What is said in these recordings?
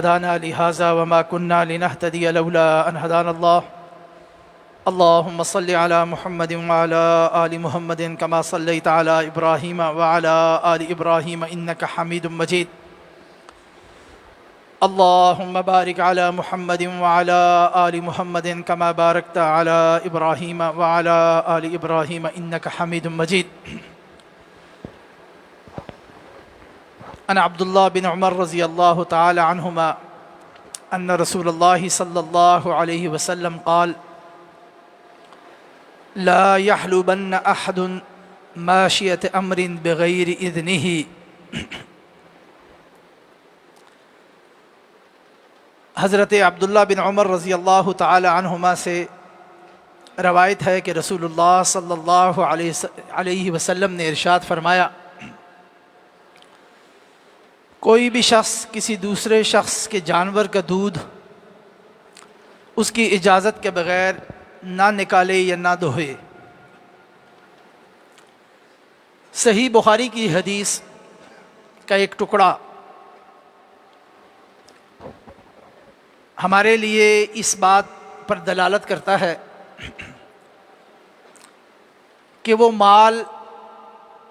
هدانا لهذا وما كنا لنهتدي لولا أن هدانا الله. اللهم صل على محمد وعلى آل محمد كما صليت على إبراهيم وعلى آل إبراهيم إنك حميد مجيد. اللهم بارك على محمد وعلى آل محمد كما باركت على إبراهيم وعلى آل إبراهيم إنك حميد مجيد. أنا عبد الله بن عمر رضي الله تعالى عنهما أن رسول الله صلى الله عليه وسلم قال: لا يحلبن أحد ماشية أمر بغير إذنه. حضرت عبداللہ بن عمر رضی اللہ تعالی عنہما سے روایت ہے کہ رسول اللہ صلی اللہ علیہ وسلم نے ارشاد فرمایا: کوئی بھی شخص کسی دوسرے شخص کے جانور کا دودھ اس کی اجازت کے بغیر نہ نکالے یا نہ دہے۔ صحیح بخاری کی حدیث کا ایک ٹکڑا ہمارے لیے اس بات پر دلالت کرتا ہے کہ وہ مال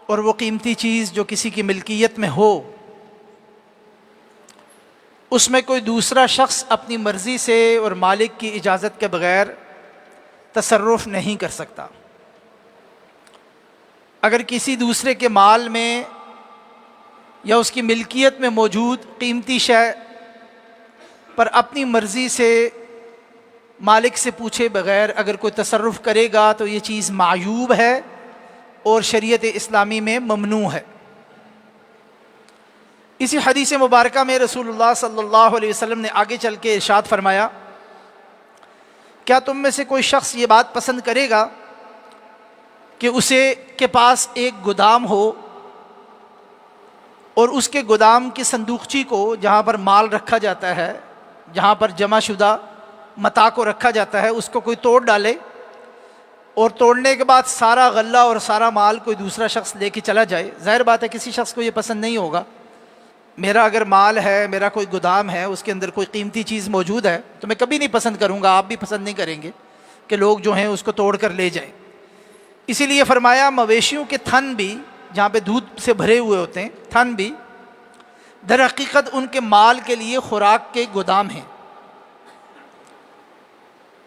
اور وہ قیمتی چیز جو کسی کی ملکیت میں ہو، اس میں کوئی دوسرا شخص اپنی مرضی سے اور مالک کی اجازت کے بغیر تصرف نہیں کر سکتا۔ اگر کسی دوسرے کے مال میں یا اس کی ملکیت میں موجود قیمتی شے پر اپنی مرضی سے مالک سے پوچھے بغیر اگر کوئی تصرف کرے گا تو یہ چیز معیوب ہے اور شریعت اسلامی میں ممنوع ہے۔ اسی حدیث مبارکہ میں رسول اللہ صلی اللہ علیہ وسلم نے آگے چل کے ارشاد فرمایا: کیا تم میں سے کوئی شخص یہ بات پسند کرے گا کہ اسے کے پاس ایک گودام ہو اور اس کے گودام کی صندوقچی کو، جہاں پر مال رکھا جاتا ہے، جہاں پر جمع شدہ متاع کو رکھا جاتا ہے، اس کو کوئی توڑ ڈالے اور توڑنے کے بعد سارا غلہ اور سارا مال کوئی دوسرا شخص لے کے چلا جائے؟ ظاہر بات ہے کسی شخص کو یہ پسند نہیں ہوگا۔ میرا اگر مال ہے، میرا کوئی گودام ہے، اس کے اندر کوئی قیمتی چیز موجود ہے تو میں کبھی نہیں پسند کروں گا، آپ بھی پسند نہیں کریں گے کہ لوگ جو ہیں اس کو توڑ کر لے جائیں۔ اسی لیے فرمایا مویشیوں کے تھن بھی، جہاں پہ دودھ سے بھرے ہوئے ہوتے ہیں تھن بھی، در حقیقت ان کے مال کے لیے خوراک کے گودام ہیں۔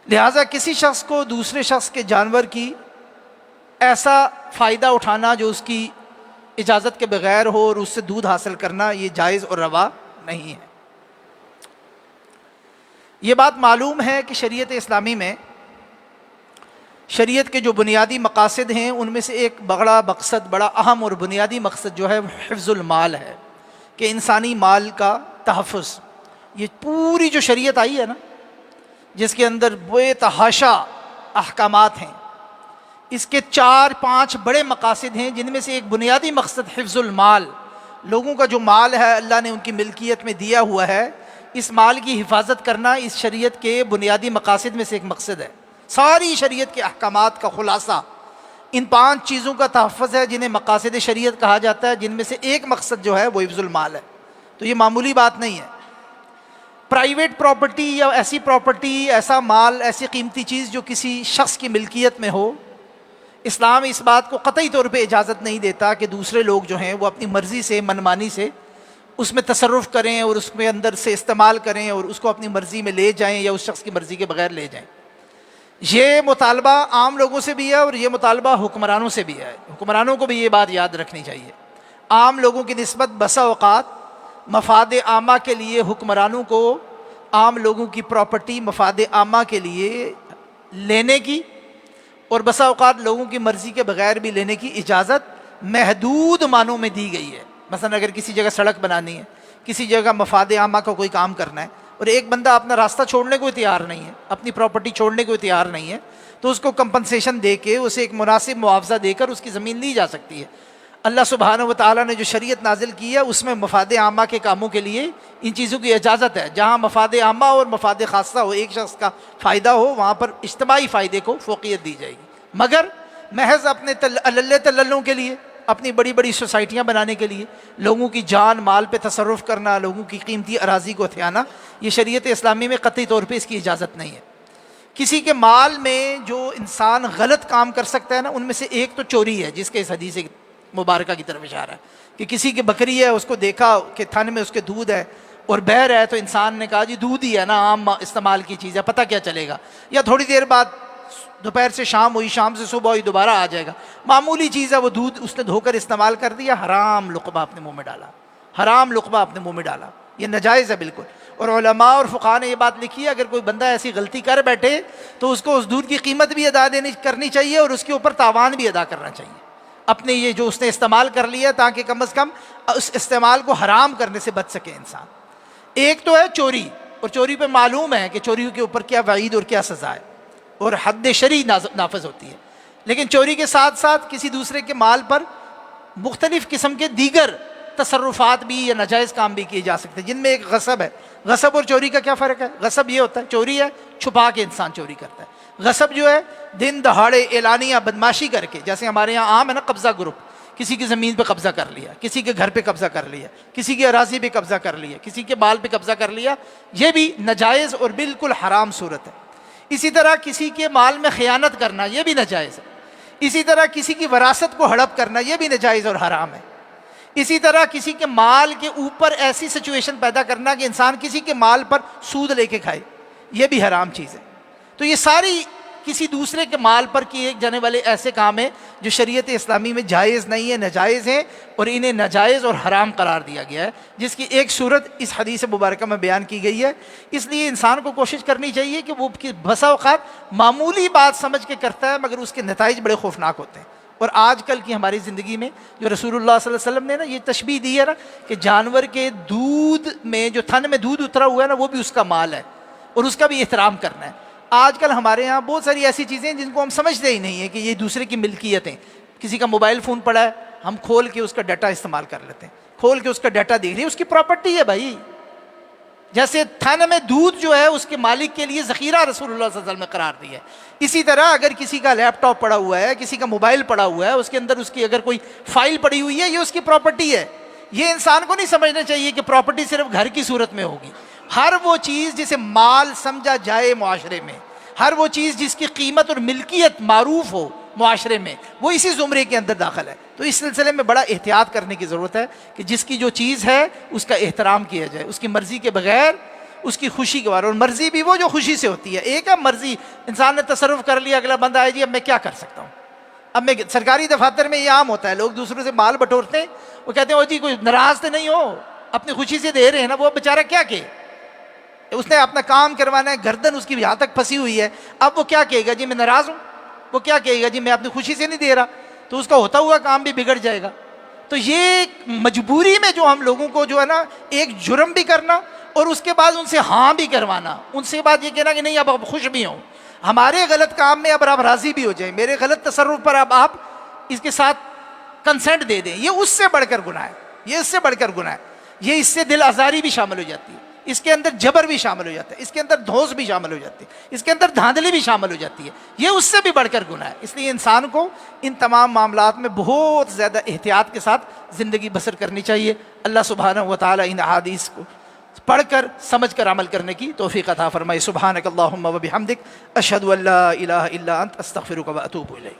لہٰذا کسی شخص کو دوسرے شخص کے جانور کی ایسا فائدہ اٹھانا جو اس کی اجازت کے بغیر ہو اور اس سے دودھ حاصل کرنا، یہ جائز اور روا نہیں ہے۔ یہ بات معلوم ہے کہ شریعت اسلامی میں شریعت کے جو بنیادی مقاصد ہیں ان میں سے ایک بڑا مقصد، بڑا اہم اور بنیادی مقصد جو ہے وہ حفظ المال ہے، کہ انسانی مال کا تحفظ۔ یہ پوری جو شریعت آئی ہے نا، جس کے اندر بے تحاشا احکامات ہیں، اس کے 4-5 بڑے مقاصد ہیں، جن میں سے ایک بنیادی مقصد حفظ المال، لوگوں کا جو مال ہے اللہ نے ان کی ملکیت میں دیا ہوا ہے، اس مال کی حفاظت کرنا اس شریعت کے بنیادی مقاصد میں سے ایک مقصد ہے۔ ساری شریعت کے احکامات کا خلاصہ ان 5 چیزوں کا تحفظ ہے، جنہیں مقاصد شریعت کہا جاتا ہے، جن میں سے ایک مقصد جو ہے وہ حفظ المال ہے۔ تو یہ معمولی بات نہیں ہے۔ پرائیویٹ پراپرٹی یا ایسی پراپرٹی، ایسا مال، ایسی قیمتی چیز جو کسی شخص کی ملکیت میں ہو، اسلام اس بات کو قطعی طور پہ اجازت نہیں دیتا کہ دوسرے لوگ جو ہیں وہ اپنی مرضی سے، منمانی سے اس میں تصرف کریں اور اس میں اندر سے استعمال کریں اور اس کو اپنی مرضی میں لے جائیں یا اس شخص کی مرضی کے بغیر لے جائیں۔ یہ مطالبہ عام لوگوں سے بھی ہے اور یہ مطالبہ حکمرانوں سے بھی ہے۔ حکمرانوں کو بھی یہ بات یاد رکھنی چاہیے۔ عام لوگوں کی نسبت بسا اوقات مفاد عامہ کے لیے حکمرانوں کو عام لوگوں کی پراپرٹی مفاد عامہ کے لیے لینے کی اور بسا اوقات لوگوں کی مرضی کے بغیر بھی لینے کی اجازت محدود معنوں میں دی گئی ہے۔ مثلا اگر کسی جگہ سڑک بنانی ہے، کسی جگہ مفاد عامہ کا کوئی کام کرنا ہے اور ایک بندہ اپنا راستہ چھوڑنے کو تیار نہیں ہے، اپنی پراپرٹی چھوڑنے کو تیار نہیں ہے، تو اس کو کمپنسیشن دے کے، اسے ایک مناسب معاوضہ دے کر اس کی زمین لی جا سکتی ہے۔ اللہ سبحانہ و تعالیٰ نے جو شریعت نازل کی ہے اس میں مفاد عامہ کے کاموں کے لیے ان چیزوں کی اجازت ہے۔ جہاں مفاد عامہ اور مفاد خاصہ ہو، ایک شخص کا فائدہ ہو، وہاں پر اجتماعی فائدے کو فوقیت دی جائے گی، مگر محض اپنے تللوں کے لیے اپنی بڑی بڑی سوسائٹیاں بنانے کے لیے لوگوں کی جان مال پہ تصرف کرنا، لوگوں کی قیمتی اراضی کو ہتھیانا، یہ شریعت اسلامی میں قطعی طور پہ اس کی اجازت نہیں ہے۔ کسی کے مال میں جو انسان غلط کام کر سکتا ہے نا، ان میں سے ایک تو چوری ہے، جس کے اس حدیث مبارکہ کی طرف اشارہ ہے کہ کسی کی بکری ہے، اس کو دیکھا کہ تھن میں اس کے دودھ ہے اور بہہ رہا ہے، تو انسان نے کہا جی دودھ ہی ہے نا، عام استعمال کی چیز ہے، پتہ کیا چلے گا، یا تھوڑی دیر بعد دوپہر سے شام ہوئی، شام سے صبح ہوئی، دوبارہ آ جائے گا، معمولی چیز ہے، وہ دودھ اس نے دھو کر استعمال کر دیا، حرام لقمہ اپنے منہ میں ڈالا، حرام لقمہ اپنے منہ میں ڈالا، یہ ناجائز ہے بالکل۔ اور علماء اور فقہاء نے یہ بات لکھی ہے، اگر کوئی بندہ ایسی غلطی کر بیٹھے تو اس کو اس دودھ کی قیمت بھی ادا کرنی چاہیے اور اس کے اوپر تاوان بھی ادا کرنا چاہیے اپنے یہ جو اس نے استعمال کر لیا، تاکہ کم از کم اس استعمال کو حرام کرنے سے بچ سکے انسان۔ ایک تو ہے چوری، اور چوری پہ معلوم ہے کہ چوری کے اوپر کیا وعید اور کیا سزا ہے اور حد شرعی نافذ ہوتی ہے، لیکن چوری کے ساتھ ساتھ کسی دوسرے کے مال پر مختلف قسم کے دیگر تصرفات بھی یا ناجائز کام بھی کیے جا سکتے ہیں، جن میں ایک غصب ہے۔ غصب اور چوری کا کیا فرق ہے؟ غصب یہ ہوتا ہے، چوری ہے چھپا کے انسان چوری کرتا ہے، غصب جو ہے دن دہاڑے اعلانیہ بدماشی کر کے، جیسے ہمارے یہاں عام ہے نا قبضہ گروپ، کسی کی زمین پہ قبضہ کر لیا، کسی کے گھر پہ قبضہ کر لیا، کسی کی اراضی پہ قبضہ کر لیا، کسی کے مال پہ قبضہ کر لیا، یہ بھی ناجائز اور بالکل حرام صورت ہے۔ اسی طرح کسی کے مال میں خیانت کرنا، یہ بھی ناجائز ہے۔ اسی طرح کسی کی وراثت کو ہڑپ کرنا، یہ بھی ناجائز اور حرام ہے۔ اسی طرح کسی کے مال کے اوپر ایسی سچویشن پیدا کرنا کہ انسان کسی کے مال پر سود لے کے کھائے، یہ بھی حرام چیز ہے۔ تو یہ ساری کسی دوسرے کے مال پر کیے جانے والے ایسے کام ہیں جو شریعت اسلامی میں جائز نہیں ہے، ناجائز ہیں، اور انہیں ناجائز اور حرام قرار دیا گیا ہے، جس کی ایک صورت اس حدیث مبارکہ میں بیان کی گئی ہے۔ اس لیے انسان کو کوشش کرنی چاہیے کہ وہ بسا اوقات معمولی بات سمجھ کے کرتا ہے، مگر اس کے نتائج بڑے خوفناک ہوتے ہیں۔ اور آج کل کی ہماری زندگی میں جو رسول اللہ صلی اللہ علیہ وسلم نے نا یہ تشبیہ دی ہے نا کہ جانور کے دودھ میں جو تھن میں دودھ اترا ہوا ہے نا، وہ بھی اس کا مال ہے اور اس کا بھی احترام کرنا ہے۔ آج کل ہمارے یہاں بہت ساری ایسی چیزیں ہیں جن کو ہم سمجھتے ہی نہیں ہیں کہ یہ دوسرے کی ملکیت ہیں۔ کسی کا موبائل فون پڑا ہے، ہم کھول کے اس کا ڈیٹا استعمال کر لیتے ہیں، کھول کے اس کا ڈیٹا دیکھ رہے ہیں، اس کی پراپرٹی ہے بھائی۔ جیسے تھن میں دودھ جو ہے اس کے مالک کے لیے ذخیرہ رسول اللہ صلی اللہ علیہ وسلم نے قرار دیا ہے، اسی طرح اگر کسی کا لیپ ٹاپ پڑا ہوا ہے، کسی کا موبائل پڑا ہوا ہے، اس کے اندر اس کی اگر کوئی فائل پڑی ہوئی ہے، یہ اس کی پراپرٹی ہے۔ یہ انسان کو نہیں سمجھنا چاہیے کہ پراپرٹی صرف گھر کی صورت میں ہوگی۔ ہر وہ چیز جسے مال سمجھا جائے معاشرے میں، ہر وہ چیز جس کی قیمت اور ملکیت معروف ہو معاشرے میں، وہ اسی زمرے کے اندر داخل ہے۔ تو اس سلسلے میں بڑا احتیاط کرنے کی ضرورت ہے کہ جس کی جو چیز ہے اس کا احترام کیا جائے، اس کی مرضی کے بغیر، اس کی خوشی کے بارے، اور مرضی بھی وہ جو خوشی سے ہوتی ہے۔ ایک ہے مرضی، انسان نے تصرف کر لیا، اگلا بندہ آئے جی اب میں کیا کر سکتا ہوں، اب میں سرکاری دفاتر میں یہ عام ہوتا ہے، لوگ دوسروں سے مال بٹورتے ہیں، وہ کہتے ہیں او جی کوئی ناراض تو نہیں ہو، اپنی خوشی سے دے رہے ہیں نا، وہ بیچارہ کیا کہ اس نے اپنا کام کروانا ہے، گردن اس کی یہاں تک پھنسی ہوئی ہے، اب وہ کیا کہے گا جی میں ناراض ہوں، وہ کیا کہے گا جی میں اپنی خوشی سے نہیں دے رہا، تو اس کا ہوتا ہوا کام بھی بگڑ جائے گا۔ تو یہ مجبوری میں جو ہم لوگوں کو جو ہے نا ایک جرم بھی کرنا اور اس کے بعد ان سے ہاں بھی کروانا، ان سے بات یہ کہنا کہ نہیں اب آپ خوش بھی ہوں، ہمارے غلط کام میں اب آپ راضی بھی ہو جائیں، میرے غلط تصرف پر اب آپ اس کے ساتھ کنسنٹ دے دیں، یہ اس سے بڑھ کر گناہ ہے، یہ اس سے بڑھ کر گناہ ہے، یہ اس سے دل آزاری بھی شامل ہو جاتی ہے، اس کے اندر جبر بھی شامل ہو جاتا ہے، اس کے اندر دھوس بھی شامل ہو جاتی ہے، اس کے اندر دھاندلی بھی شامل ہو جاتی ہے، یہ اس سے بھی بڑھ کر گناہ ہے۔ اس لیے انسان کو ان تمام معاملات میں بہت زیادہ احتیاط کے ساتھ زندگی بسر کرنی چاہیے۔ اللہ سبحانہ و تعالی ان احادیث کو پڑھ کر سمجھ کر عمل کرنے کی توفیق عطا فرمائے۔ سبحانک اللہم و بحمدک، اشہد ان لا الہ الا انت، استغفرک و اتوب الیک۔